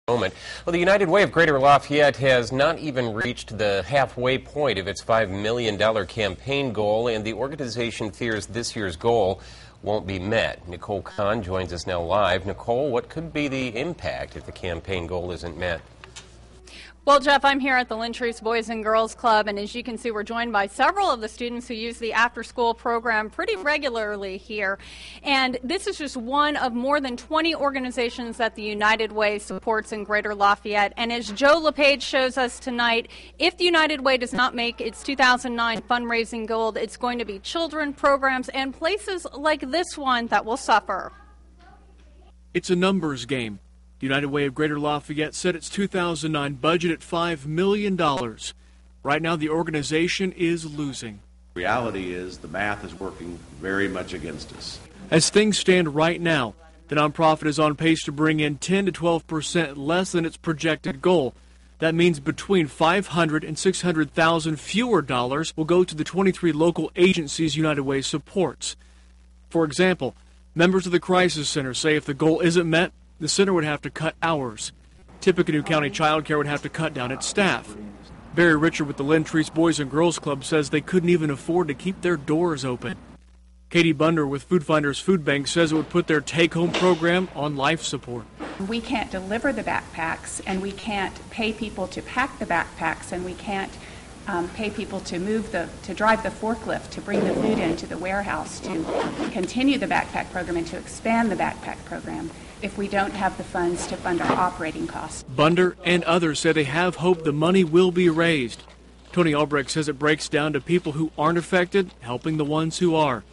moment. Well, the United Way of Greater Lafayette has not even reached the halfway point of its $5 million campaign goal, and the organization fears this year's goal won't be met. Nicole Kahn joins us now live. Nicole, what could be the impact if the campaign goal isn't met? Well, Jeff, I'm here at the Lynn Treese Boys and Girls Club, and as you can see, we're joined by several of the students who use the after-school program pretty regularly here. And this is just one of more than 20 organizations that the United Way supports in Greater Lafayette. And as Joe LePage shows us tonight, if the United Way does not make its 2009 fundraising goal, it's going to be children, programs, and places like this one that will suffer. It's a numbers game. The United Way of Greater Lafayette set its 2009 budget at $5 million. Right now, the organization is losing. Reality is the math is working very much against us. As things stand right now, the nonprofit is on pace to bring in 10 to 12% less than its projected goal. That means between 500 and 600,000 fewer dollars will go to the 23 local agencies United Way supports. For example, members of the Crisis Center say if the goal isn't met, the center would have to cut hours. Tippecanoe County Child Care would have to cut down its staff. Barry Richard with the Lynn Treese Boys and Girls Club says they couldn't even afford to keep their doors open. Katie Bunder with Food Finders Food Bank says it would put their take-home program on life support. We can't deliver the backpacks, and we can't pay people to pack the backpacks, and we can't pay people to drive the forklift, to bring the food into the warehouse, to continue the backpack program and to expand the backpack program if we don't have the funds to fund our operating costs. Bunder and others say they have hope the money will be raised. Tony Albrecht says it breaks down to people who aren't affected, helping the ones who are.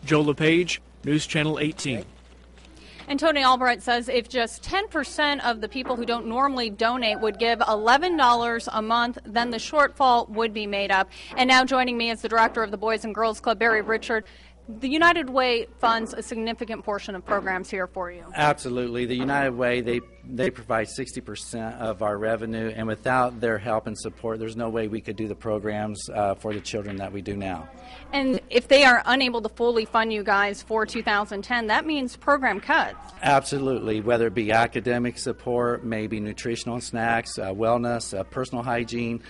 Joe LePage, News Channel 18. And Tony Albrecht says if just 10% of the people who don't normally donate would give $11 a month, then the shortfall would be made up. And now joining me is the director of the Boys and Girls Club, Barry Richard. The United Way funds a significant portion of programs here for you. Absolutely. The United Way, they provide 60% of our revenue, and without their help and support, there's no way we could do the programs for the children that we do now. And if they are unable to fully fund you guys for 2010, that means program cuts. Absolutely, whether it be academic support, maybe nutritional snacks, wellness, personal hygiene,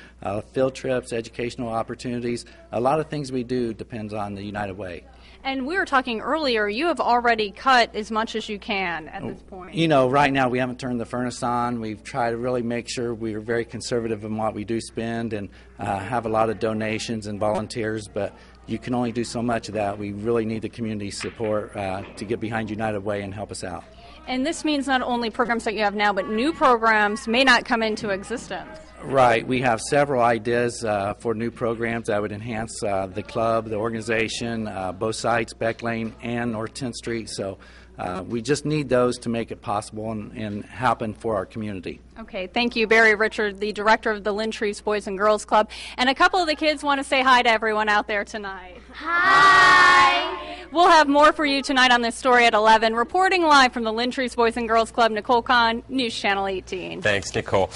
field trips, educational opportunities. A lot of things we do depends on the United Way. And we were talking earlier, you have already cut as much as you can at this point. You know, right now we haven't turned the furnace on. We've tried to really make sure we're very conservative in what we do spend and have a lot of donations and volunteers, but you can only do so much of that. We really need the community support to get behind United Way and help us out. And this means not only programs that you have now, but new programs may not come into existence. Right. We have several ideas for new programs that would enhance the club, the organization, both sites, Beck Lane and North 10th Street. So we just need those to make it possible and happen for our community. Okay. Thank you, Barry Richard, the director of the Lynn Treese Boys and Girls Club. And a couple of the kids want to say hi to everyone out there tonight. Hi! We'll have more for you tonight on this story at 11. Reporting live from the Lynn Treese Boys and Girls Club, Nicole Kahn, News Channel 18. Thanks, Nicole.